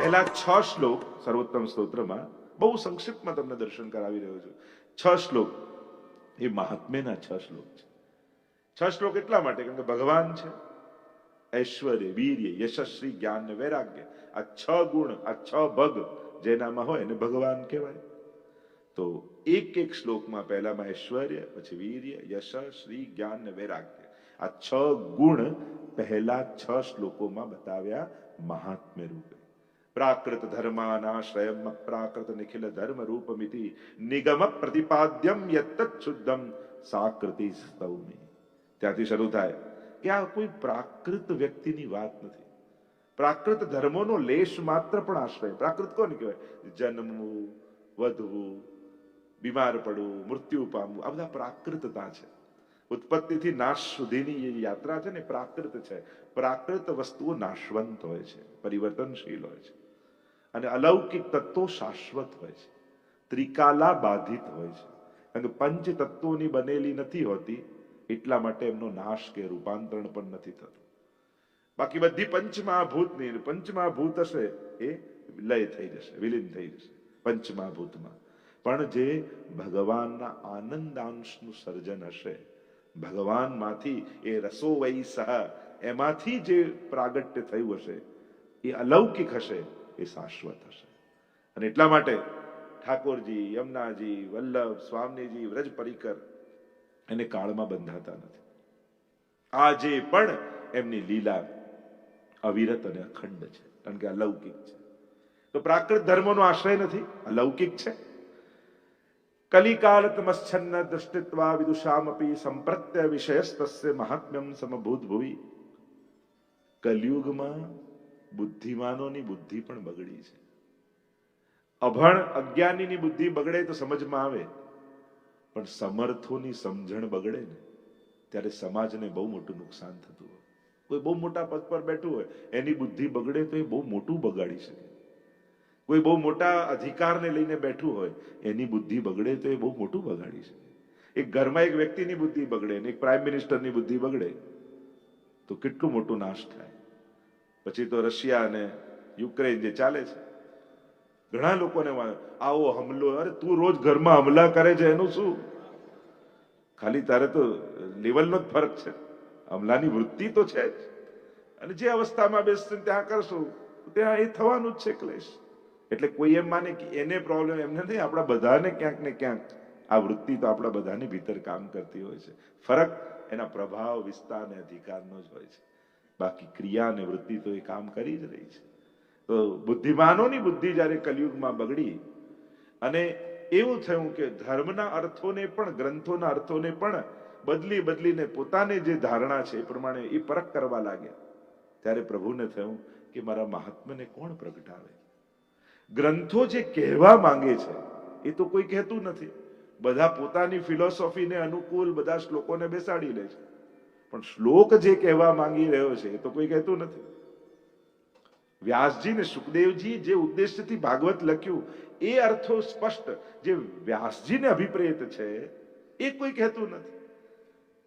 પહેલા 6 શ્લોક સર્વોત્તમ સ્તોત્રમાં બહુ સંક્ષિપ્તમાં તમને દર્શન કરાવી રહ્યો છું. 6 શ્લોક એ મહાત્મ્યના 6 શ્લોક છે. 6 શ્લોક એટલા માટે કારણ કે ભગવાન છે ઐશ્વર્ય, વીર્ય, યશસ્વી, જ્ઞાન ને વૈરાગ્ય, આ 6 ગુણ, આ 6 ભગ જેનામાં હોય એને ભગવાન કહેવાય. તો એક એક શ્લોકમાં પહેલામાં ઐશ્વર્ય, પછી વીર્ય, યશ, શ્રી, જ્ઞાન ને વૈરાગ્ય, આ 6 ગુણ પહેલા 6 શ્લોકોમાં બતાવ્યા મહાત્મ્ય રૂપે. પ્રાકૃત ધર્માનાશ્રયમ પ્રાકૃત નિખિલ ધર્મ રૂપમિતિ નિગમ પ્રતિપાદ્યમ યત્તત શુદ્ધમ સાકૃતિ સ્તૌમી. ત્યાંથી શરૂ થાય કે આ કોઈ પ્રાકૃત વ્યક્તિની વાત નથી. પ્રાકૃત ધર્મોનો લેશ માત્ર પણ આશ્રય. પ્રાકૃત કોને કહેવાય? જન્મવું, વધવું, બીમાર પડવું, મૃત્યુ પામવું, આ બધા પ્રાકૃતતા છે. ઉત્પત્તિથી નાશ સુધીની એ યાત્રા છે ને પ્રાકૃત છે. પ્રાકૃત વસ્તુઓ નાશવંત હોય છે, પરિવર્તનશીલ હોય છે, અને અલૌકિક તત્વો શાશ્વત હોય છે, ત્રિકાલા બાધિત હોય છે. કારણ કે પંચ તત્વોની બનેલી નથી હોતી, એટલા માટે એમનો નાશ કે રૂપાંતરણ પણ નથી થતું. બાકી બધી પંચમહાભૂતની, પંચમહાભૂત હશે એ લય થઈ જશે, વિલીન થઈ જશે પંચમહાભૂતમાં. પણ જે ભગવાનના આનંદાંશનું સર્જન હશે, ભગવાનમાંથી એ રસો વૈ સહ એમાંથી જે પ્રાગટ્ય થયું હશે એ અલૌકિક હશે, એ શાશ્વત હશે. અને એટલા માટે ઠાકોરજી, યમુનાજી, વલ્લભ, સ્વામીજી, વ્રજ પરિકર એને કાળમાં બંધાતા નથી. આજે પણ એમની લીલા અવિરત અને અખંડ છે, કારણ કે અલૌકિક છે. તો પ્રાકૃત ધર્મોનો આશ્રય નથી, અલૌકિક છે. કલિકાલ તમશ્ચન્ન દૃષ્ટિત્વા વિદુષામપી સંપ્રત્ય વિષયસ્તસ્ય મહાત્મ્યમ સમભૂત ભુવિ. કલિયુગમાં બુદ્ધિમાનોની બુદ્ધિ પણ બગડી છે. અભણ અજ્ઞાનીની બુદ્ધિ બગડે તો સમજમાં આવે, પણ સમર્થોની સમજણ બગડે ને ત્યારે સમાજને બહુ મોટું નુકસાન થતું હોય. કોઈ બહુ મોટા પદ પર બેઠું હોય, એની બુદ્ધિ બગડે તો એ બહુ મોટું બગાડી શકે. કોઈ બહુ મોટા અધિકારને લઈને બેઠું હોય, એની બુદ્ધિ બગડે તો એ બહુ મોટું બગાડી શકે. એક ઘરમાં એક વ્યક્તિની બુદ્ધિ બગડે ને એક પ્રાઇમ મિનિસ્ટરની બુદ્ધિ બગડે તો કેટલું મોટું નાશ થાય. પછી તો રશિયા અને યુક્રેન જે ચાલે છે, ઘણા લોકોને આવો હમલો, અરે તું રોજ ઘરમાં હમલા કરે છે એનું શું? ખાલી તારે તો લેવલનો જ ફરક છે, હમલાની વૃત્તિ તો છે જ. અને જે અવસ્થામાં બેસશે ત્યાં કરશું ત્યાં એ થવાનું જ છે ક્લેશ. એટલે કોઈ એમ માને કે એને પ્રોબ્લેમ, એમને નહીં, આપણા બધાને ક્યાંક ને ક્યાંક આ વૃત્તિ તો આપણા બધાની ભીતર કામ કરતી હોય છે. ફરક એના પ્રભાવ, વિસ્તાર અને અધિકારનો જ હોય છે. બાકી ક્રિયા અને વૃત્તિ તો એ કામ કરી જ રહી છે. તો બુદ્ધિમાનોની બુદ્ધિ જ્યારે કલિયુગમાં બગડી અને એવું થયું કે ધર્મના અર્થોને પણ, ગ્રંથોના અર્થોને પણ બદલીને પોતાને જે ધારણા છે એ પ્રમાણે એ પરખ કરવા લાગ્યા, ત્યારે પ્રભુને થયું કે મારા મહાત્માને કોણ પ્રગટાવે? ગ્રંથો જે કહેવા માંગે છે એ તો કોઈ કહેતું નથી. બધા પોતાની ફિલોસોફીને અનુકૂળ બધા શ્લોકોને બેસાડી લે છે, પણ શ્લોક જે કહેવા માંગી રહ્યો છે એ તો કોઈ કહેતું નથી. વ્યાસજી ને સુખદેવજી જે ઉદ્દેશ્યથી ભાગવત લખ્યું એ અર્થો સ્પષ્ટ જે વ્યાસજીને અભિપ્રેત છે એ કોઈ કહેતું નથી.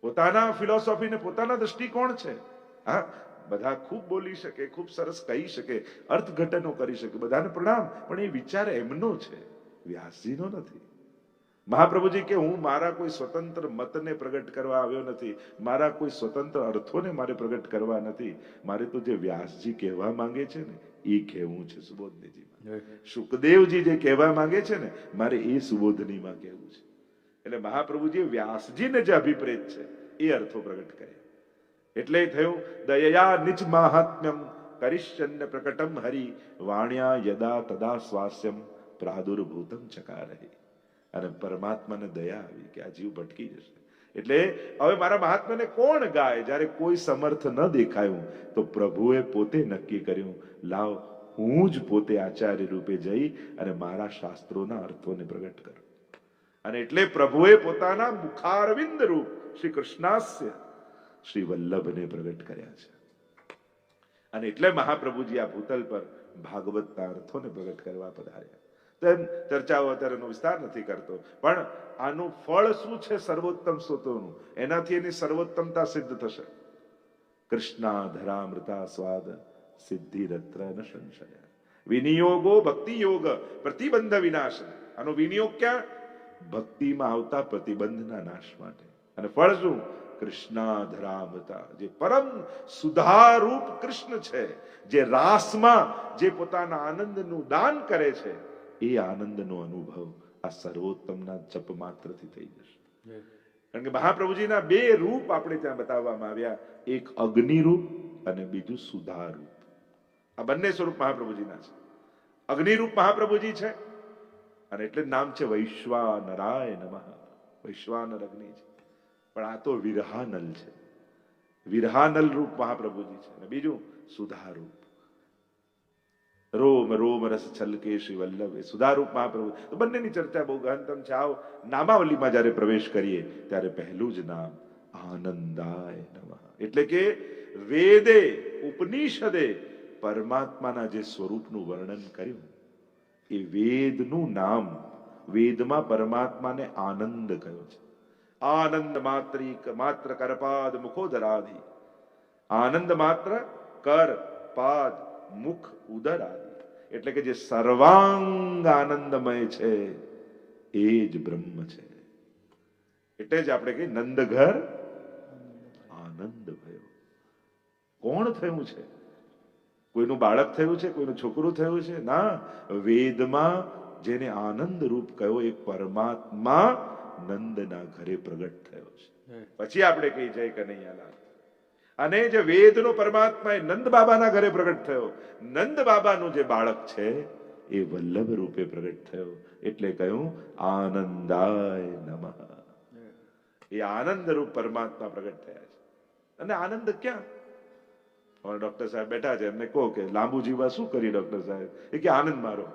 પોતાના ફિલોસોફીને પોતાના દ્રષ્ટિકોણ છે. હા, બધા ખૂબ બોલી શકે, ખૂબ સરસ કહી શકે, અર્થઘટનો કરી શકે, બધાને પ્રણામ, પણ એ વિચાર એમનો છે, વ્યાસજીનો નથી. મહાપ્રભુજી કે હું મારા કોઈ સ્વતંત્ર મતને પ્રગટ કરવા આવ્યો નથી, મારા કોઈ સ્વતંત્ર અર્થોને મારે પ્રગટ કરવા નથી. મારે તો જે વ્યાસજી કહેવા માંગે છે ને એ કહેવું છે સુબોધનીજીમાં. સુખદેવજી જે કહેવા માંગે છે ને મારે એ સુબોધનીમાં કહેવું છે. એટલે મહાપ્રભુજી વ્યાસજીને જે અભિપ્રેત છે એ અર્થો પ્રગટ કર્યા. એટલે થયું દયયા નિજ મહાત્મ્યમ કરિષ્યન્ય પ્રકટમ હરિ વાણ્યા યદા તદા સ્વાસ્યમ પ્રાદુર્ભૂતમ ચકારહી. અને પરમાત્માને દયા આવી કે આ જીવ ભટકી જશે. એટલે હવે મારા મહાત્માને કોણ ગાય? જ્યારે કોઈ સમર્થ ન દેખાયું તો પ્રભુએ પોતે નક્કી કર્યું, લાવ હું જ પોતે આચાર્ય રૂપે જઈ અને મારા શાસ્ત્રોના અર્થોને પ્રગટ કરું. અને એટલે પ્રભુએ પોતાના મુખારવિંદ રૂપ શ્રી કૃષ્ણાસ્ય શ્રી વલ્લભને પ્રગટ કર્યા છે. અને એટલે મહાપ્રભુજી આ ભૂતલ પર ભાગવતના અર્થોને પ્રગટ કરવા પધાર્યા. તેમ ચર્ચાઓ અત્યારેનો વિસ્તાર નથી કરતો, પણ આનું ફળ શું છે સર્વોત્તમ સ્તોત્રોનું, એનાથી એની સર્વોત્તમતા સિદ્ધ થશે. કૃષ્ણા ધરામૃતા સ્વાદ સિદ્ધિરત્ર ન સંશય. વિનિયોગો ભક્તિ યોગ પ્રતિબંધ વિનાશ. આનો વિનિયોગ ક્યાં? ભક્તિમાં આવતા પ્રતિબંધના નાશ માટે. અને ફળ શું? કૃષ્ણાધરામતા, જે પરમ સુધારૂપ કૃષ્ણ છે, જે રાસમાં જે પોતાના આનંદનું દાન કરે છે, એ આનંદનો અનુભવ આ સર્વોત્તમના જપ માત્રથી થઈ જશે. કારણ કે મહાપ્રભુજીના બે રૂપ આપણે ત્યાં બતાવવામાં આવ્યા, એક અગ્નિ રૂપ અને બીજું સુધા રૂપ. આ બંને સ્વરૂપ મહાપ્રભુજીના છે. અગ્નિ રૂપ મહાપ્રભુજી છે અને એટલે નામ છે વૈશ્વાનરાય નમઃ. વૈશ્વાનર અગ્નિ છે, પણ આ તો વિરહાનલ છે. વિરહાનલ રૂપ મહાપ્રભુજી છે. અને બીજું સુધા રૂપ. રોમ રોમ રસ છલકે શ્રી વલ્લભ, એ સુધા રૂપ મહાપ્રભુ. તો બંનેની ચર્ચા બહુ ગહનતમ છે. આવો નામાવલીમાં જયારે પ્રવેશ કરીએ ત્યારે પહેલું જ નામ આનંદાય નમઃ. એટલે કે વેદે ઉપનિષદે પરમાત્માના જે સ્વરૂપનું વર્ણન કર્યું, એ વેદનું નામ, વેદમાં પરમાત્માને આનંદ કયો છે. આનંદ માત્ર કરપાદ મુખોદરાધિ. આનંદ માત્ર કર પાદ મુખ ઉદર આદિ. એટલે કે જે સર્વાંગ આનંદમય છે એ જ બ્રહ્મ છે. એટલે જ આપણે કહીએ નંદઘર આનંદ ભયો. કોણ થયું છે? કોઈનું બાળક થયું છે, કોઈનું છોકરું થયું છે? ના, વેદમાં જેને આનંદ રૂપ કયો એ પરમાત્મા નંદના ઘરે પ્રગટ થયો છે. પછી આપણે કહી જય કનૈયાલાલ. અને જે વેદનો પરમાત્મા એ નંદ બાબાના ઘરે પ્રગટ થયો, નંદ બાબાનું જે બાળક છે એ વલ્લભ રૂપે પ્રગટ થયો. એટલે કહ્યું આનંદાય નમઃ. એ આનંદ રૂપ પરમાત્મા પ્રગટ થયા છે. અને આનંદ ક્યાં? ડોક્ટર સાહેબ બેઠા છે, એમને કહો કે લાંબુ જીવવા શું કરી ડોક્ટર સાહેબ? એ કે આનંદ મારો,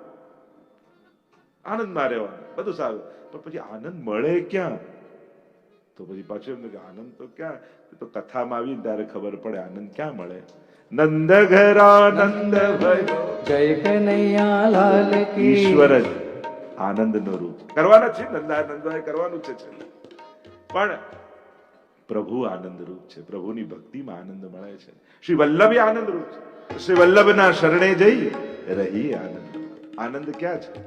આનંદમાં રહેવાનું, બધું સારું. પણ પછી આનંદ મળે ક્યાં? તો પછી પાછું એમને કે આનંદ તો ક્યાં? તો કથામાં આવીને ત્યારે ખબર પડે આનંદ ક્યાં મળે. નંદ ઘર આનંદ ભયો, જય કનૈયાલાલ કી. ઈશ્વર જ આનંદનો રૂપ કરવાના છે. નંદાય કરવાનું છે. પણ પ્રભુ આનંદ રૂપ છે. પ્રભુની ભક્તિમાં આનંદ મળે છે. શ્રી વલ્લભ આનંદ રૂપ છે. શ્રી વલ્લભના શરણે જઈ રહી આનંદ. આનંદ ક્યાં છે?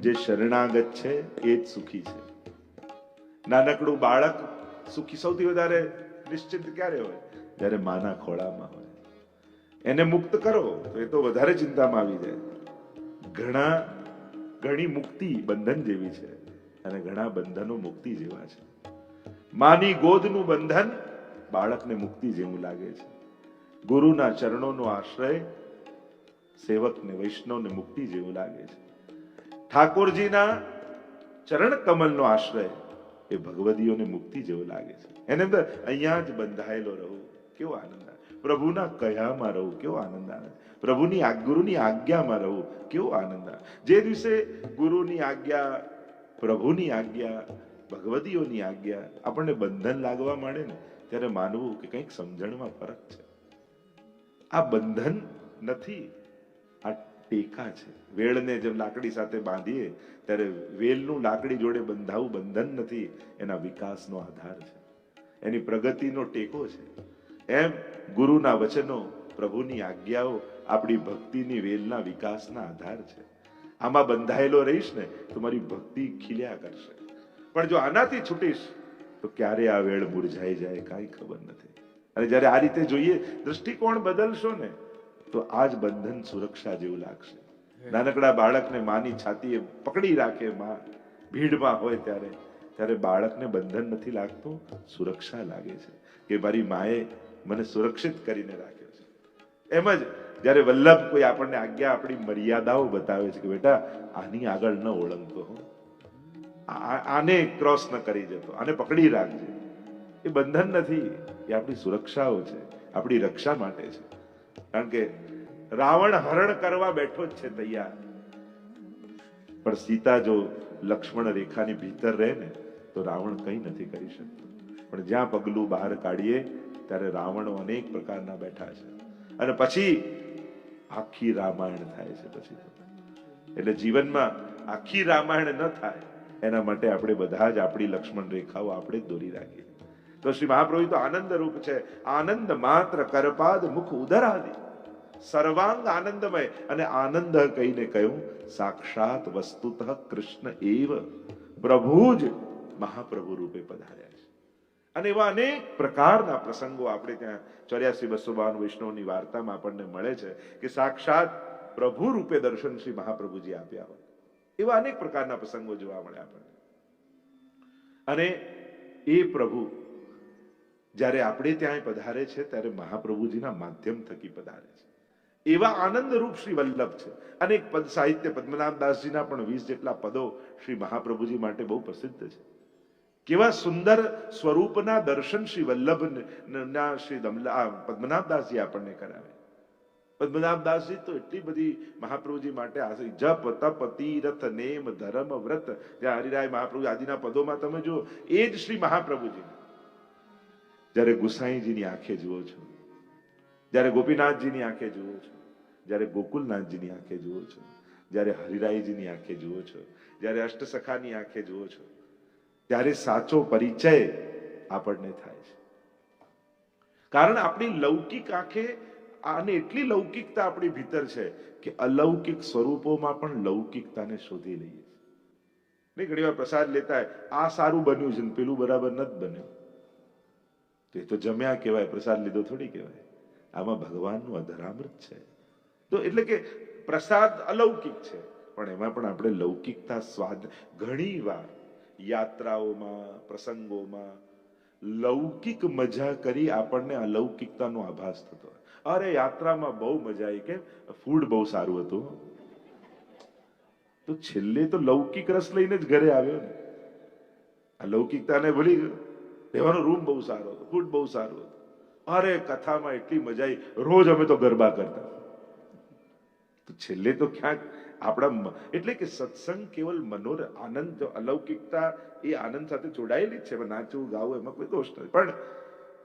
જે શરણાગત છે એ જ સુખી છે. નાનકડું બાળક સુખી સૌથી વધારે નિશ્ચિંત ક્યારે હોય? જ્યારે માના ખોળામાં હોય. એને મુક્ત કરો તો એ તો વધારે ચિંતામાં આવી જાય. ઘણી મુક્તિ બંધન જેવી છે અને ઘણા બંધનો મુક્તિ જેવા છે. માની ગોદનું બંધન બાળકને મુક્તિ જેવું લાગે છે. ગુરુના ચરણોનો આશ્રય સેવકને, વૈષ્ણવને મુક્તિ જેવું લાગે છે. ઠાકોરજીના ચરણ કમલનો આશ્રય એ ભગવદીઓને મુક્તિ જેવું લાગે છે. એને અંદર અહીંયા જ બંધાયેલો રહું, કેવો આનંદ આવે. પ્રભુના કયામાં રહું, કેવો આનંદ આવે. ગુરુની આજ્ઞામાં રહું, કેવો આનંદ આવે. જે દિવસે ગુરુની આજ્ઞા, પ્રભુની આજ્ઞા, ભગવદીઓની આજ્ઞા આપણને બંધન લાગવા માંડે ને, ત્યારે માનવું કે કંઈક સમજણમાં ફરક છે. આ બંધન નથી, આ ટેકા છે. વેળને જેમ લાકડી સાથે બાંધીએ ત્યારે વેલનું લાકડી જોડે બંધાવું બંધન નથી, એના વિકાસનો આધાર છે, એની પ્રગતિનો ટેકો છે. એમ ગુરુના વચનો, પ્રભુની આજ્ઞાઓ આપણી ભક્તિની વેલના વિકાસના આધાર છે. આમાં બંધાયેલો રહીશ ને તો મારી ભક્તિ ખીલ્યા કરશે. પણ જો આનાથી છૂટીશ તો ક્યારે આ વેળ મુરઝાઈ જાય કાંઈ ખબર નથી. અને જ્યારે આ રીતે જોઈએ, દ્રષ્ટિકોણ બદલશો ને તો આ જ બંધન સુરક્ષા જેવું લાગશે. નાનકડા બાળકને માની છાતીએ પકડી રાખે માં, ભીડમાં હોય ત્યારે બાળકને બંધન નથી લાગતું, સુરક્ષા લાગે છે કે મારી માએ મને સુરક્ષિત કરીને રાખ્યો છે. એમ જ જ્યારે વલ્લભ કોઈ આપણને આજ્ઞા, આપણી મર્યાદાઓ બતાવે છે કે બેટા આની આગળ ન ઓળંગતો હો, આને ક્રોસ ન કરી જતો, આને પકડી રાખજે. એ બંધન નથી, એ આપણી સુરક્ષાઓ છે, આપણી રક્ષા માટે છે. કારણ કે રાવણ હરણ કરવા બેઠો જ છે તૈયાર, પણ સીતા જો લક્ષ્મણ રેખાની ભીતર રહે ને તો રાવણ કંઈ નથી કરી શકતો. પણ જ્યાં પગલું બહાર કાઢીએ ત્યારે રાવણો અનેક પ્રકારના બેઠા છે. અને પછી આખી રામાયણ થાય છે. પછી એટલે જીવનમાં આખી રામાયણ ન થાય એના માટે આપણે બધા જ આપણી લક્ષ્મણ રેખાઓ આપણે જ દોરી રાખીએ. તો શ્રી મહાપ્રભુ તો આનંદ રૂપ છે. આનંદ માત્ર કરપાદ મુખ ઉદરાદિ. સર્વાંગ આનંદમય. અને આનંદ કહીને કહ્યું સાક્ષાત વસ્તુતઃ કૃષ્ણ એવ, પ્રભુ જ મહાપ્રભુ રૂપે પધાર્યા છે. અને એવા અનેક પ્રકારના પ્રસંગો આપણે ત્યાં 84-252 વૈષ્ણવની વાર્તામાં આપણને મળે છે કે સાક્ષાત પ્રભુ રૂપે દર્શન શ્રી મહાપ્રભુજી આપ્યા હોય. એવા અનેક પ્રકારના પ્રસંગો જોવા મળે આપણને. અને એ પ્રભુ જ્યારે આપણે ત્યાં પધારે છે ત્યારે મહાપ્રભુજીના માધ્યમ થકી પધારે છે. એવા આનંદ રૂપ શ્રી વલ્લભ છે. અનેક પદ સાહિત્ય પદ્મનાભદાસજીના પણ 20 જેટલા પદો શ્રી મહાપ્રભુજી માટે બહુ પ્રસિદ્ધ છે. કેવા સુંદર સ્વરૂપના દર્શન શ્રી વલ્લભ ના શ્રી પદ્મનાભદાસજી આપણને કરાવે. પદ્મનાભદાસજી તો એટલી બધી મહાપ્રભુજી માટે જપ તપ તીરથ નેમ ધર્મ વ્રત, જ્યાં હરિરાય મહાપ્રભુ આદિના પદોમાં તમે જુઓ એ જ શ્રી મહાપ્રભુજી. જ્યારે ગુસાઈજીની આંખે જુઓ છો, જ્યારે ગોપીનાથજીની આંખે જુઓ છો, જ્યારે ગોકુલનાથજીની આંખે જુઓ છો, જ્યારે હરિરાયજીની આંખે જુઓ છો, જ્યારે અષ્ટસખાની આંખે જુઓ છો, ત્યારે સાચો પરિચય આપણને થાય છે. કારણ આપણી લૌકિક આંખે આને એટલી લૌકિકતા આપણી ભીતર છે કે અલૌકિક સ્વરૂપોમાં પણ લૌકિકતાને શોધી લઈએ છીએ. નહીં, ઘણી વાર પ્રસાદ લેતા આ સારું બન્યું છે ને પેલું બરાબર નથી બન્યું, તો એ તો જમ્યા કહેવાય, પ્રસાદ લીધો થોડી કહેવાય. આમાં ભગવાનનું અધરામૃત છે. તો એટલે કે પ્રસાદ અલૌકિક છે, પણ એમાં પણ આપણે લૌકિકતા સ્વાદ ઘણી વાર યાત્રાઓમાં પ્રસંગોમાં લૌકિક મજા કરી આપણને અલૌકિકતાનો આભાસ થતો હોય. અરે યાત્રામાં બહુ મજા આવી, કેમ? ફૂડ બહુ સારું હતું. તો છેલ્લે તો લૌકિક રસ લઈને જ ઘરે આવ્યો ને. અલૌકિકતાને ભૂલી ગયો. રહેવાનો રૂમ બહુ સારો હતો, ફૂડ બહુ સારું હતું. અરે કથામાં એટલી મજા આવી, રોજ અમે તો ગરબા કરતા. તો છેલ્લે તો ક્યાંક આપણા એટલે કે સત્સંગ કેવલ આનંદ, અલૌકિકતા એ આનંદ સાથે જોડાયેલી જ છે. નાચવું ગાવું એમાં કોઈ દોષ નથી, પણ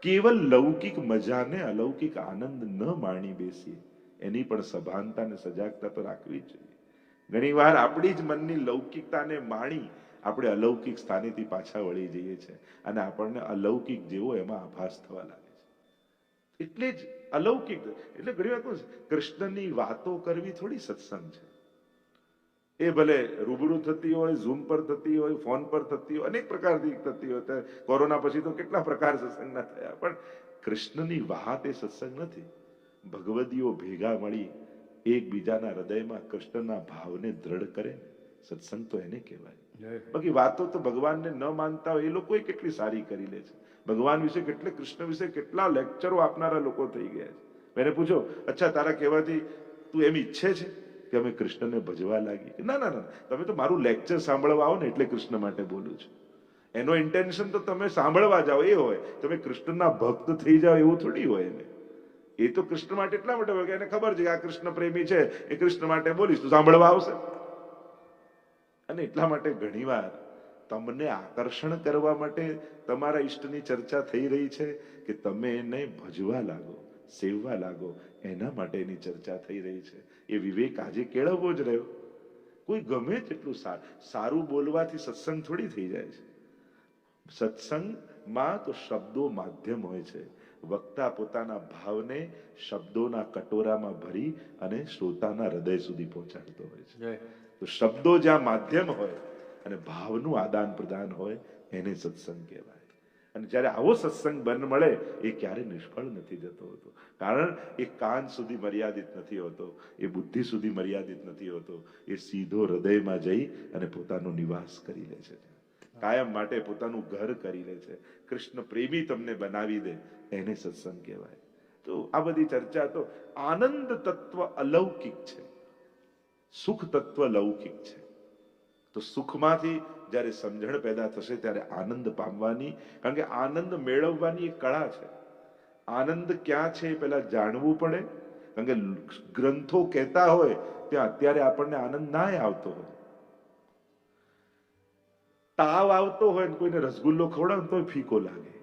કેવલ લૌકિક મજાને અલૌકિક આનંદ ન માણી બેસીએ, એની પણ સભાનતા અને સજાગતા તો રાખવી જ જોઈએ. ઘણી વાર આપણી જ મનની લૌકિકતાને માણી આપણે અલૌકિક સ્થાનેથી પાછા વળી જઈએ છીએ અને આપણને અલૌકિક જેવો એમાં આભાસ થવા લાગે છે. એટલે જ અલૌકિક એટલે ઘણી વાર કૃષ્ણની વાતો કરવી થોડી સત્સંગ છે. એ ભલે રૂબરૂ થતી હોય, ઝૂમ પર થતી હોય, ફોન પર થતી હોય, અનેક પ્રકારથી થતી હોય. કોરોના પછી તો કેટલા પ્રકાર સત્સંગના થયા, પણ કૃષ્ણની વાત એ સત્સંગ નથી. ભગવદીઓ ભેગા મળી એકબીજાના હૃદયમાં કૃષ્ણના ભાવને દ્રઢ કરે, સત્સંગ તો એને કહેવાય. બાકી વાતો તો ભગવાનને ન માનતા હોય એ લોકોએ કેટલી સારી કરી લે છે. ભગવાન વિશે કેટલે, કૃષ્ણ વિશે કેટલા લેક્ચરો આપનારા લોકો થઈ ગયા છે. એને પૂછો, અચ્છા તારા કહેવાથી તું એમ ઈચ્છે છે કે અમે કૃષ્ણને ભજવા લાગી? ના ના ના, તમે તો મારું લેક્ચર સાંભળવા આવો ને એટલે કૃષ્ણ માટે બોલું છું. એનો ઇન્ટેન્શન તો તમે સાંભળવા જાઓ એ હોય, તમે કૃષ્ણના ભક્ત થઈ જાઓ એવું થોડી હોય. એને એ તો કૃષ્ણ માટે એટલા માટે હોય કે એને ખબર છે કે આ કૃષ્ણ પ્રેમી છે, એ કૃષ્ણ માટે બોલીશ તો સાંભળવા આવશે. અને એટલા માટે ઘણીવાર તમને આકર્ષણ કરવા માટે તમારા ઈષ્ટની ચર્ચા થઈ રહી છે કે તમે એને ભજવા લાગો, સેવવા લાગો, એના માટેની ચર્ચા થઈ રહી છે. એ વિવેક આજે કેળવવો જ રહ્યો. કોઈ ગમે તેટલું સારું બોલવાથી સત્સંગ થોડી થઈ જાય છે. સત્સંગમાં તો શબ્દો માધ્યમ હોય છે. વક્તા પોતાના ભાવને શબ્દોના કટોરામાં ભરી અને શ્રોતાના હૃદય સુધી પહોંચાડતો હોય છે. તો શબ્દો જ્યાં માધ્યમ હોય અને ભાવનું આદાન પ્રદાન હોય એને સત્સંગ કહેવાય. અને જ્યારે આવો સત્સંગ બન મળે એ ક્યારે નિષ્ફળ નથી જતો હોતો. કારણ એ કાન સુધી મર્યાદિત નથી હોતો, એ બુદ્ધિ સુધી મર્યાદિત નથી હોતો. એ સીધો હૃદયમાં જઈ અને પોતાનો નિવાસ કરી લે છે, કાયમ માટે પોતાનું ઘર કરી લે છે. કૃષ્ણ પ્રેમી તમને બનાવી દે એને સત્સંગ કહેવાય. તો આ બધી ચર્ચા તો આનંદ તત્વ અલૌકિક છે, સુખ તત્વ લૌકિક છે. તો સુખમાંથી જ્યારે સમજણ પેદા થશે ત્યારે આનંદ પામવાની, કારણ કે આનંદ મેળવવાની એક કળા છે. આનંદ ક્યાં છે એ પેલા જાણવું પડે, કારણ કે ગ્રંથો કહેતા હોય ત્યાં અત્યારે આપણને આનંદ ના આવતો હોય. તાવ આવતો હોય ને કોઈને રસગુલ્લો ખવડાવે તોય ફીકો લાગે.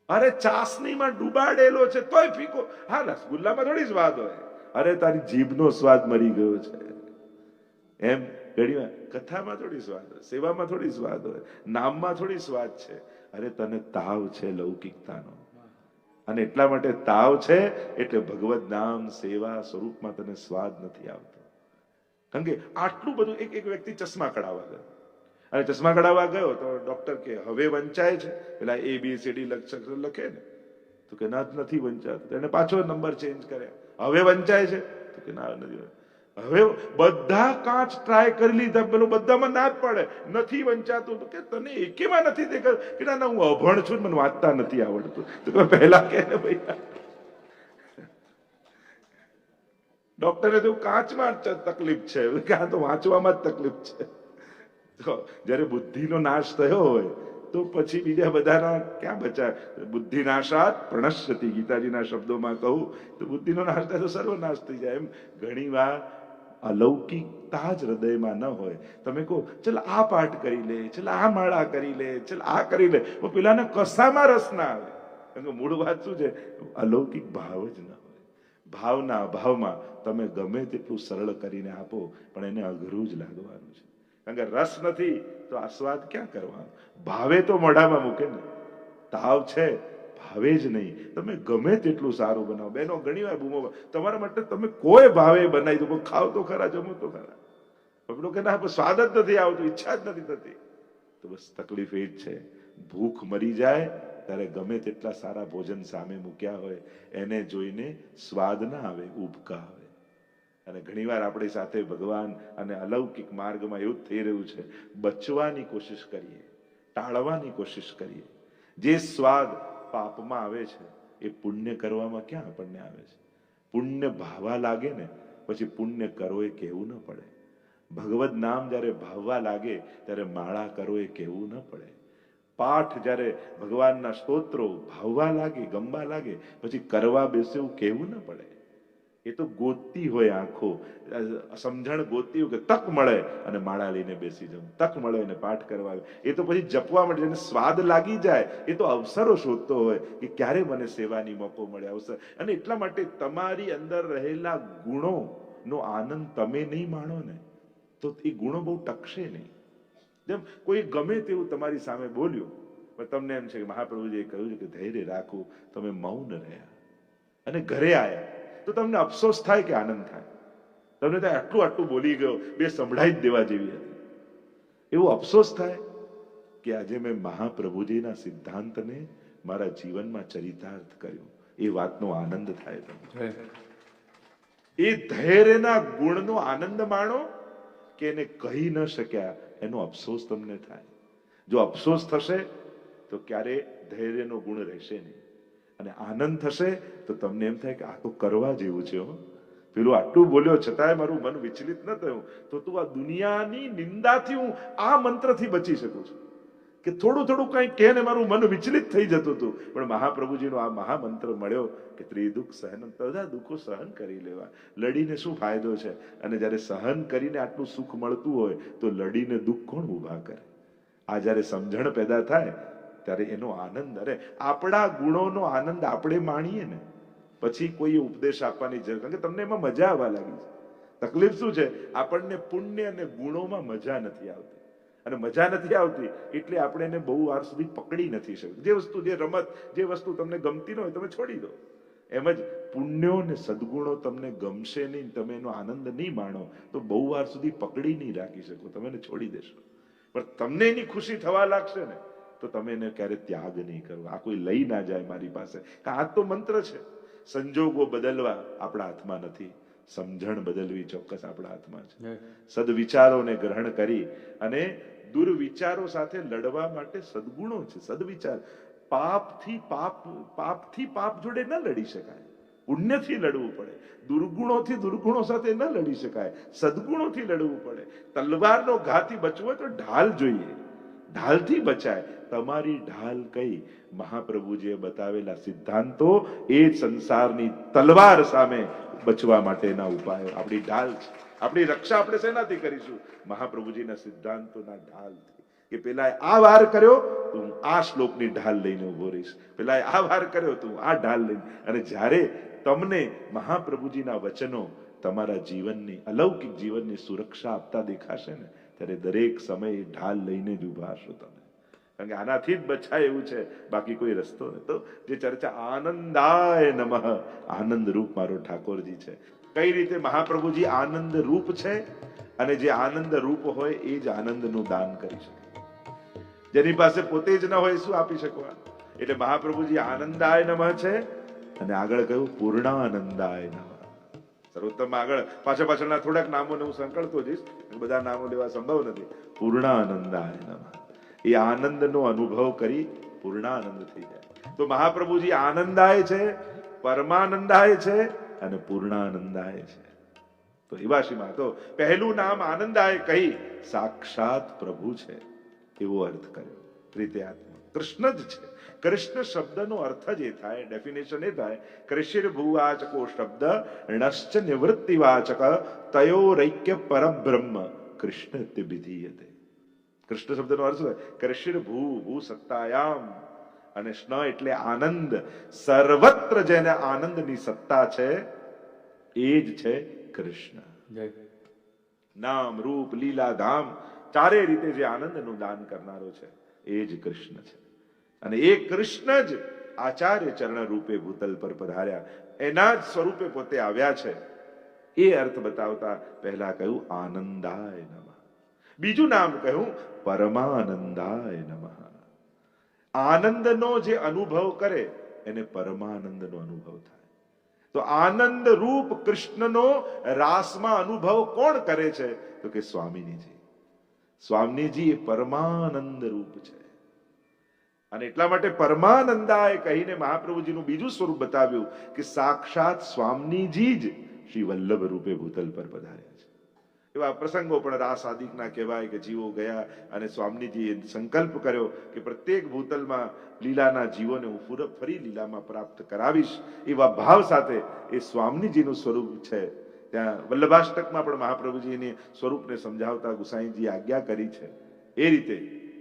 અરે ચાસણીમાં ડૂબાડેલો છે તોય ફીકો. હા, રસગુલ્લામાં થોડી સ્વાદ હોય. અરે તારી જીભનો સ્વાદ મરી ગયો છે. એમ ઘણી વાર કથામાં થોડી સ્વાદ હોય, સેવામાં થોડી સ્વાદ હોય, નામમાં થોડી સ્વાદ છે. અરે તને તાવ છે લૌકિકતાનો, અને એટલા માટે તાવ છે એટલે ભગવદ નામ સેવા સ્વરૂપમાં તને સ્વાદ નથી આવતો. કારણ કે આટલું બધું એક વ્યક્તિ ચશ્મા કઢાવવા ગયો અને ચશ્મા કઢાવવા ગયો તો ડોક્ટર કે હવે વંચાય છે, પેલા ABCD લખે ને, તો કે ના નથી વંચાતું. એને પાછો નંબર ચેન્જ કર્યા, હવે વંચાય છે, તો કે ના નથી. હવે બધા કાચ ટ્રાય કરી લીધા, પેલો બધામાં ના જ પડે, નથી વંચાતું. તો કે તને એકેમાં નથી દેખાતું? કે ના હું અભણ છું, મને વાંચતા નથી આવડતું. તો કે પહેલા કે ને ભાઈ, ડોક્ટરે તો કાચમાં જ તકલીફ છે, કે આ તો વાંચવામાં જ તકલીફ છે. તો જયારે બુદ્ધિનો નાશ થયો હોય તો પછી બીજા બધાના ક્યાં બચાય? બુદ્ધિ નાશાત પ્રણશ્યતિ, ગીતાજીના શબ્દોમાં કહું તો બુદ્ધિનો નાશ થાય તો સર્વનાશ થઈ જાય. એમ ઘણી વાર અલૌકિકતા જ હૃદયમાં ન હોય. તમે કહો ચલ આ પાઠ કરી લે, ચલ આ માળા કરી લે, ચલ આ કરી લે, પેલાને કસામાં રસ ના આવે. કારણ કે મૂળ વાત શું છે? અલૌકિક ભાવ જ ન હોય. ભાવના અભાવમાં તમે ગમે તેટલું સરળ કરીને આપો પણ એને અઘરું જ લાગવાનું છે. કારણ કે રસ નથી તો આસ્વાદ ક્યાં કરવાનો? ભાવે તો મોઢામાં મૂકે ને. તાવ છે, ભાવે જ નહીં. તમે ગમે તેટલું સારું બનાવો. બેનો ઘણી વાર બૂમો તમારા માટે તમે કોઈ ભાવે બનાવી દો, ખાવ તો ખરા, જમો તો ખરા. પકડો કે ના સ્વાદ જ નથી આવતું, ઈચ્છા જ નથી થતી. તો બસ તકલીફ એ જ છે. ભૂખ મરી જાય ત્યારે ગમે તેટલા સારા ભોજન સામે મૂક્યા હોય એને જોઈને સ્વાદ ના આવે, ઉબકા આવે. અને ઘણીવાર આપણી સાથે ભગવાન અને અલૌકિક માર્ગમાં એવું થઈ રહ્યું છે, બચવાની કોશિશ કરીએ, ટાળવાની કોશિશ કરીએ. જે સ્વાદ પાપમાં આવે છે એ પુણ્ય કરવામાં ક્યાં આપણને આવે છે? પુણ્ય ભાવવા લાગે ને પછી પુણ્ય કરો એ કહેવું ન પડે. ભગવદ નામ જયારે ભાવવા લાગે ત્યારે માળા કરો એ કહેવું ન પડે. પાઠ જયારે ભગવાનના સ્તોત્રો ભાવવા લાગે, ગમવા લાગે પછી કરવા બેસે એવું કહેવું ન પડે. એ તો ગોતતી હોય આંખો, સમજણ ગોતતી હોય કે તક મળે અને માળા લઈને બેસી જાઉં, તક મળે અને પાઠ કરવા. એ તો પછી જપવા માટે એને સ્વાદ લાગી જાય, એ તો અવસરો શોધતો હોય કે ક્યારે મને સેવાની મોકો મળે, અવસર. અને એટલા માટે તમારી અંદર રહેલા ગુણોનો આનંદ તમે નહીં માણો ને તો એ ગુણો બહુ ટકશે નહીં. જેમ કોઈ ગમે તેવું તમારી સામે બોલ્યું પણ તમને એમ છે કે મહાપ્રભુજીએ કહ્યું છે કે ધૈર્ય રાખવું, તમે મૌન રહ્યા અને ઘરે આવ્યા તો તમને અફસોસ થાય કે આનંદ થાય? તમને ત્યાં આટલું આટલું બોલી ગયો, બે સંભળાઈ જ દેવા જેવી હતી. એવો અફસોસ થાય કે આજે મેં મહાપ્રભુજીના સિદ્ધાંતને મારા જીવનમાં ચરિતાર્થ કર્યો. એ વાતનો આનંદ થાય તમને. એ ધૈર્યના ગુણનો આનંદ માણો કે એને કહી ન શક્યા એનો અફસોસ તમને થાય. જો અફસોસ થશે તો ક્યારે ધૈર્યનો ગુણ રહેશે નહીં. અને આનંદ થશે તો તમને એમ થાય કે આ તો કરવા જેવું છે. પેલું આટલું બોલ્યો છતાંય મારું મન વિચલિત ન થયું, તો તું આ દુનિયાની નિંદાથી હું આ મંત્રથી બચી શકું છું. કે થોડું થોડું કંઈ કહે ને મારું મન વિચલિત થઈ જતું હતું, પણ મહાપ્રભુજીનો આ મહામંત્ર મળ્યો કે ત્રિદુઃખ સહન, બધા દુઃખો સહન કરી લેવા. લડીને શું ફાયદો છે? અને જયારે સહન કરીને આટલું સુખ મળતું હોય તો લડીને દુઃખ કોણ ઉભા કરે? આ જયારે સમજણ પેદા થાય ત્યારે એનો આનંદ, અરે આપણા ગુણોનો આનંદ આપણે માણીએ ને પછી કોઈ ઉપદેશ આપવાની જરૂર. કારણ કે તમને એમાં મજા આવવા લાગી છે. તકલીફ શું છે? આપણને પુણ્ય અને ગુણોમાં મજા નથી આવતી. અને મજા નથી આવતી એટલે આપણે એને બહુ વાર સુધી પકડી નથી શકતા. જે વસ્તુ, જે રમત, જે વસ્તુ તમને ગમતી ન હોય તમે છોડી દો. એમ જ પુણ્યો ને સદગુણો તમને ગમશે નહીં, તમે એનો આનંદ નહીં માણો તો બહુ વાર સુધી પકડી નહીં રાખી શકો, તમે એને છોડી દેશો. પણ તમને એની ખુશી થવા લાગશે ને તો તમે એને ક્યારે ત્યાગ નહીં કરો. આ કોઈ લઈ ના જાય મારી પાસે. આ તો મંત્ર છે. સંજોગો બદલવા આપણા હાથમાં નથી, સમજણ બદલવી ચોક્કસ આપણા હાથમાં છે. સદવિચારોને ગ્રહણ કરી અને દુર્વિચારો સાથે લડવા માટે સદગુણો છે. સદવિચાર, પાપથી પાપ જોડે ન લડી શકાય, પુણ્યથી લડવું પડે. દુર્ગુણોથી દુર્ગુણો સાથે ન લડી શકાય, સદગુણોથી લડવું પડે. તલવારનો ઘાથી બચવું હોય તો ઢાલ જોઈએ, ઢાલથી બચાય. તમારી ઢાલ કઈ? મહાપ્રભુજીએ બતાવેલા સિદ્ધાંતો એ સંસારની તલવાર સામે બચવા માટેના ઉપાયો. આપણી ઢાલ છે. આપણી રક્ષા આપણે શેનાથી કરીશું? મહાપ્રભુજીના સિદ્ધાંતોના ઢાલથી. કે પેલા આ વાર કર્યો તો હું આ શ્લોકની ઢાલ લઈને ઉભો રહીશ, પેલા આ વાર કર્યો તો હું આ ઢાલ લઈને. અને જ્યારે તમને મહાપ્રભુજીના વચનો તમારા જીવનની, અલૌકિક જીવનની સુરક્ષા આપતા દેખાશે ને ત્યારે દરેક સમયે ઢાલ લઈને જ ઉભા હશો તમે. કારણ કે આનાથી જ બચાય એવું છે, બાકી કોઈ રસ્તો નથી. તો જે ચર્ચા આનંદાય નમઃ, આનંદ રૂપ મારો ઠાકોરજી છે. કઈ રીતે મહાપ્રભુજી આનંદ રૂપ છે, અને જે આનંદ રૂપ હોય એ જ આનંદનું દાન કરી શકે. જેની પાસે પોતે જ ન હોય શું આપી શકવા? એટલે મહાપ્રભુજી આનંદાય નમઃ છે, અને આગળ કહ્યું પૂર્ણાનંદાય નમઃ. સર્વોત્તમ આગળ પાછળના થોડાક નામોને હું સંકળતો જઈશ, બધા નામો લેવા સંભવ નથી. પૂર્ણાનંદાય નમઃ, એ આનંદનો અનુભવ કરી પૂર્ણાનંદ થઈ જાય. તો મહાપ્રભુજી આનંદાય છે, પરમાનંદાય છે, અને પૂર્ણાનંદાય છે. તો એવા શ્રીમાં તો પહેલું નામ આનંદાય કહી સાક્ષાત પ્રભુ છે એવો અર્થ કર્યો. ત્રિતયાત્મા કૃષ્ણ જ છે. કૃષ્ણ શબ્દનો અર્થ જ એ થાય, ડેફિનેશન એ થાય, કૃષિર ભૂવાચકો શબ્દ ણશ્ચ નિવૃત્તિવાચક તયોરૈક્ય પરબ્રહ્મ કૃષ્ણ તે વિધીયતે. કૃષ્ણ શબ્દનો અર્થ છે કૃષિર ભૂ સત્તાયામ, અને સ્ન એટલે આનંદ. સર્વત્ર જેને આનંદની સત્તા છે એ જ છે કૃષ્ણ. નામ રૂપ લીલા ધામ ચારે રીતે જે આનંદનું દાન કરનારો છે એ જ કૃષ્ણ છે. અને એ કૃષ્ણ જ આચાર્ય ચરણ રૂપે ભૂતલ પર પધાર્યા, એના જ સ્વરૂપે પોતે આવ્યા છે. એ અર્થ બતાવતા પહેલા કહ્યું આનંદાય નમઃ, બીજું નામ કહ્યું પરમાનંદાય નમઃ. આનંદનો જે અનુભવ કરે એને પરમાનંદનો અનુભવ થાય. તો આનંદ રૂપ કૃષ્ણનો રાસમાં અનુભવ કોણ કરે છે? તો કે સ્વામિનીજી. સ્વામિનીજી એ પરમાનંદ રૂપ છે. અને એટલા માટે પરમાનંદાય કહીને મહાપ્રભુજીનું બીજું સ્વરૂપ બતાવ્યું કે સાક્ષાત સ્વામિનીજી જ શ્રી વલ્લભ રૂપે ભૂતલ પર પધાર્યા છે. એવા પ્રસંગો પણ રાસ આદિકના કહેવાય કે જીવો ગયા અને સ્વામિનીજીએ સંકલ્પ કર્યો કે પ્રત્યેક ભૂતલમાં લીલાના જીવોને હું ફરી લીલામાં પ્રાપ્ત કરાવીશ. એવા ભાવ સાથે એ સ્વામિનીજીનું સ્વરૂપ છે. ત્યાં વલ્લભાષ્ટકમાં પણ મહાપ્રભુજીની સ્વરૂપને સમજાવતા ગુસાઈજી આજ્ઞા કરી છે. એ રીતે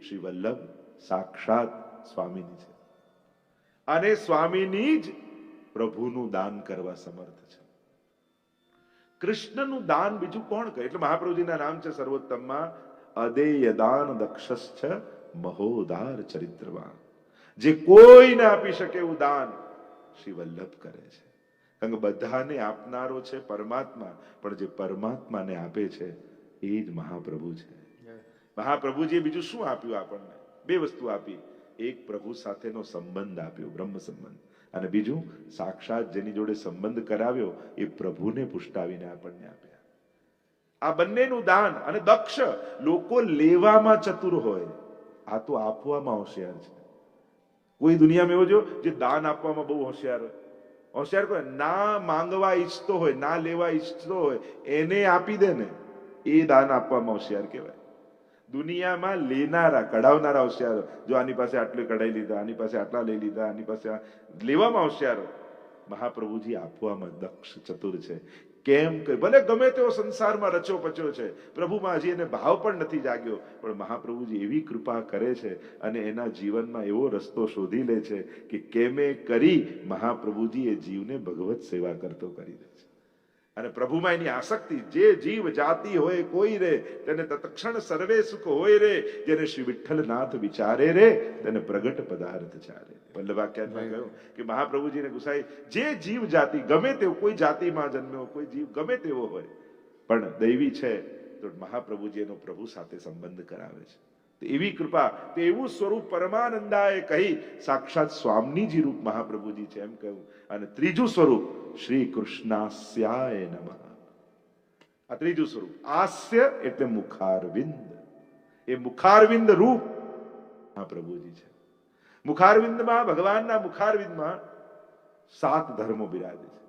શ્રી વલ્લભ સાક્ષાત સ્વામીની છે, અને સ્વામીની જ પ્રભુનું દાન કરવા સમર્થ છે. કૃષ્ણનું દાન બીજું કોણ કરે? એટલે મહાપ્રભુજીના નામ છે સર્વોત્તમમાં અદેય દાન દક્ષશ્ચ મહોદાર ચરિત્રવાન. જે કોઈને આપી શકે એવું દાન શ્રી વલ્લભ કરે છે. કારણ કે બધાને આપનારો છે પરમાત્મા, પણ જે પરમાત્માને આપે છે એ જ મહાપ્રભુ છે. મહાપ્રભુજીએ બીજું શું આપ્યું આપણને? બે વસ્તુ આપી. એક પ્રભુ સાથેનો સંબંધ આપ્યો, બ્રહ્મ સંબંધ, અને બીજું સાક્ષાત જેની જોડે સંબંધ કરાવ્યો એ પ્રભુને પુષ્ટાવીને આપણને આપ્યા. આ બંનેનું દાન. અને દક્ષ લોકો લેવામાં ચતુર હોય, આ તો આપવામાં હોશિયાર છે. કોઈ દુનિયામાં એવો જો જે દાન આપવામાં બહુ હોશિયાર હોય. હોશિયાર કોઈ ના માંગવા ઈચ્છતો હોય, ના લેવા ઈચ્છતો હોય, એને આપી દે ને, એ દાન આપવામાં હોશિયાર કહેવાય. દુનિયામાં લેનારા, કઢાવનારા હોશિયાર. જો આની પાસે આટલું કઢાઈ લીધા, આની પાસે આટલા લઈ લીધા, આની પાસે લેવામાં હોશિયાર. મહાપ્રભુજી આપવામાં દક્ષ ચતુર છે. કેમ કે ભલે ગમે તેવો સંસારમાં રચો પચ્યો છે, પ્રભુમાં હજી એને ભાવ પણ નથી જાગ્યો, પણ મહાપ્રભુજી એવી કૃપા કરે છે અને એના જીવનમાં એવો રસ્તો શોધી લે છે કે કેમે કરી મહાપ્રભુજી એ જીવને ભગવત સેવા કરતો કરી દે છે. અને પ્રભુમાં એની આસક્તિ, જે જીવ જાતિ હોય કોઈ રે તેને તત્ક્ષણ સર્વે સુખ હોય રે, જેને શ્રી વિઠ્ઠલનાથ વિચારે રે તેને પ્રગટ પદાર્થ ચારે. વલ્લભાખ્યાનમાં કહ્યું કે મહાપ્રભુજીને ગુસાઈ જે જીવ જાતિ ગમે તેવો, કોઈ જાતિમાં જન્મ્યો, કોઈ જીવ ગમે તેવો હોય, પણ દૈવી છે તો મહાપ્રભુજી એનો પ્રભુ સાથે સંબંધ કરાવે છે. એવી કૃપા, તે એવું સ્વરૂપ પરમાનંદાએ કહી સાક્ષાત સ્વામીજી રૂપ મહાપ્રભુજી છે એમ કહ્યું. અને ત્રીજું સ્વરૂપ શ્રી કૃષ્ણાસ્યાય નમઃ. આ ત્રીજું સ્વરૂપ. આસ્ય એટલે મુખારવિંદ. એ મુખારવિંદ રૂપ મહાપ્રભુજી છે. મુખારવિંદમાં, ભગવાનના મુખારવિંદમાં 7 ધર્મો બિરાજે છે,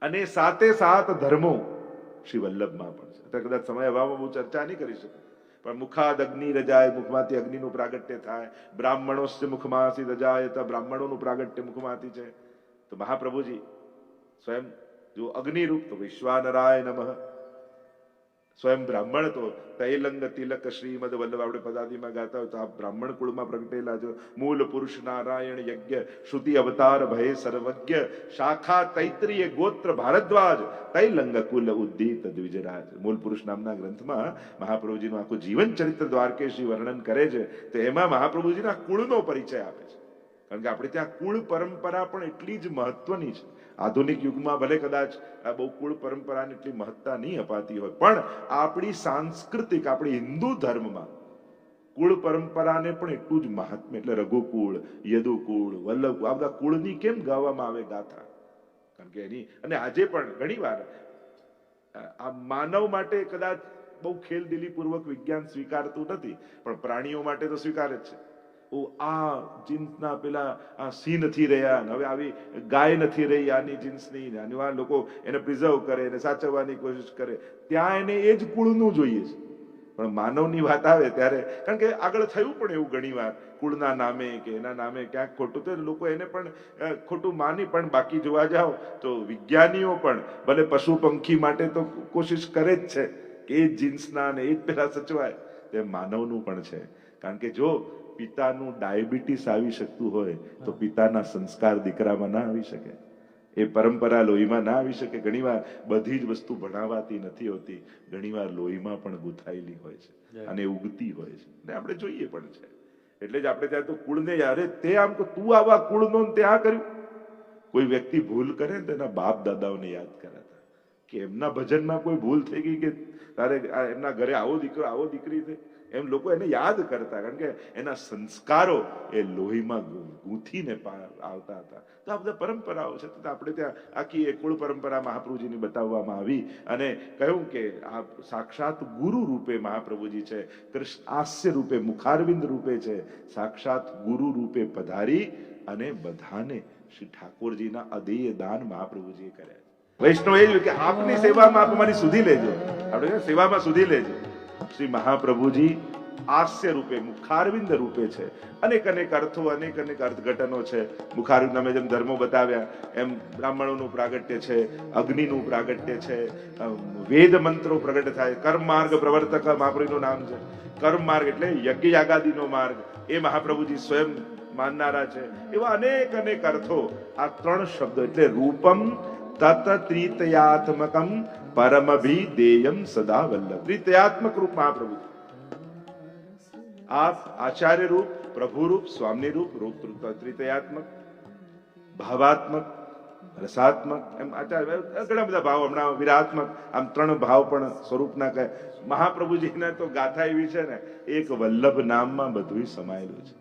અને 7 ધર્મો શ્રી વલ્લભમાં પણ છે. અત્યારે કદાચ સમય અભાવમાં બહુ ચર્ચા નહીં કરી શકું, પણ મુખાદ અગ્નિ રજાય, મુખમાંથી અગ્નિનું પ્રાગટ્ય થાય. બ્રાહ્મણોસ્ય મુખમાંથી રજાય, તો બ્રાહ્મણોનું પ્રાગટ્ય મુખમાંથી છે. તો મહાપ્રભુજી સ્વયં જો અગ્નિરૂપ, તો વિશ્વાનરાય નમઃ. સ્વયં બ્રાહ્મણ તો તૈલંગ તિલક શ્રીમદ વલ્લભ આપણે પદાદીમાં ગાતા હોય તો આ બ્રાહ્મણ કુળમાં પ્રગટેલા છો. મૂળ પુરુષ નારાયણ યજ્ઞ શ્રુતિ અવતાર ભય સર્વજ્ઞ શાખા તૈત્રીય ગોત્ર ભારદ્વાજ તૈલંગ કુલ ઉદ્દીત દ્વિજરાજ. મૂળ પુરુષ નામના ગ્રંથમાં મહાપ્રભુજીનું આખું જીવન ચરિત્ર દ્વારકેશજી વર્ણન કરે છે. તો એમાં મહાપ્રભુજીના કુળનો પરિચય આપે છે. કારણ કે આપણે ત્યાં કુળ પરંપરા પણ એટલી જ મહત્વની છે. આધુનિક યુગમાં ભલે કદાચ આ બહુ કુળ પરંપરાને એટલી મહત્તા નહીં અપાતી હોય, પણ આપણી સાંસ્કૃતિક આપણી હિન્દુ ધર્મમાં કુળ પરંપરાને પણ એટલું જ મહાત્મ્ય. એટલે રઘુકુળ, યદુકુળ, વલ્લભ, આ બધા કુળની કેમ ગાવામાં આવે ગાથા? કારણ કે એની અને આજે પણ ઘણી વાર આ માનવ માટે કદાચ બહુ ખેલદિલી પૂર્વક વિજ્ઞાન સ્વીકારતું નથી, પણ પ્રાણીઓ માટે તો સ્વીકારે જ છે. આ જીન્સના પેલા આ સિંહ નથી રહ્યા, હવે આવી ગાય નથી રહી આની જીન્સની, આની આ લોકો એને પ્રિઝર્વ કરે, એને સાચવવાની કોશિશ કરે, ત્યાં એને એ જ કુળનું જોઈએ છે. પણ માનવની વાત આવે ત્યારે, કારણ કે આગળ થયું પણ એવું ઘણી વાર કુળના નામે કે એના નામે ક્યાંક ખોટું તો લોકો એને પણ ખોટું માની. પણ બાકી જોવા જાઓ તો વિજ્ઞાનીઓ પણ ભલે પશુ પંખી માટે તો કોશિશ કરે જ છે કે એ જ જીન્સના ને એ જ પેલા સચવાય, તે માનવનું પણ છે. કારણ કે જો પિતાનું ડાયાબિટીસ આવી શકતું હોય તો પિતાના સંસ્કાર દીકરામાં ના આવી શકે, એ પરંપરા લોહીમાં ના આવી શકે. ઘણીવાર બધી જ વસ્તુ ભણાવાતી નથી હોતી, ઘણીવાર લોહીમાં પણ ગુથાયેલી હોય છે અને ઉગતી હોય છે, ને આપણે જોઈએ પણ છે. એટલે જ આપણે ત્યાં તો કુળને યારે તે આમ કે તું આવા કુળનો તે આ કર્યું. કોઈ વ્યક્તિ ભૂલ કરે ને તો એના બાપ દાદાઓને યાદ કરાતા કે એમના ભજનમાં કોઈ ભૂલ થઈ ગઈ કે તારે એમના ઘરે આવો દીકરો આવો દીકરી થઈ, એમ લોકો એને યાદ કરતા. કારણ કે એના સંસ્કારો એ લોહીમાં ગૂંથીને આવતા હતા. તો આ બધા પરંપરાઓ છે. તો આપણે ત્યાં આખી એ કુળ પરંપરા મહાપ્રભુજીની બતાવવામાં આવી અને કહ્યું કે આ સાક્ષાત ગુરુ રૂપે મહાપ્રભુજી છે, કૃષ્ણ હાસ્ય રૂપે, મુખારવિંદ રૂપે છે, સાક્ષાત ગુરુ રૂપે પધારી અને બધાને શ્રી ઠાકોરજીના અદેય દાન મહાપ્રભુજીએ કર્યા. વૈષ્ણવ એ જ કે આપની સેવામાં આપ અમારી સુધી લેજો, આપણે સેવામાં સુધી લેજો. શ્રી મહાપ્રભુજી હાસ્ય રૂપે, મુખારવિંદ રૂપે છે. અનેક અનેક અર્થો, અનેક અનેક અર્થઘટનો છે. મુખારવિંદ અમે જેમ ધર્મો બતાવ્યા એમ બ્રાહ્મણોનું પ્રાગટ્ય છે, અગ્નિનું પ્રાગટ્ય છે, વેદ મંત્રો પ્રગટ થાય. કર્મ માર્ગ પ્રવર્તક મહાપ્રભુનું નામ છે. કર્મ માર્ગ એટલે યજ્ઞ યાગાદિનો માર્ગ, એ મહાપ્રભુજી સ્વયં માનનારા છે. એવા અનેક અનેક અર્થો આ ત્રણ શબ્દો એટલે રૂપમ તત ત્રિતયાત્મકમ પરમભિદેયમ સદા વલ્લભ. ત્રિતયાત્મક રૂપ મહાપ્રભુ, આપ આચાર્ય રૂપ, પ્રભુ રૂપ, સ્વામી રૂપ, રૂપ ત્રિતયાત્મક, ભાવાત્મક, રસાત્મક, એમ આચાર્ય ઘણા બધા ભાવ. હમણાં વિરાત્મક, આમ ત્રણ ભાવ પણ સ્વરૂપના કહે. મહાપ્રભુજીને તો ગાથા એવી છે ને, એક વલ્લભ નામમાં બધું સમાયેલું છે.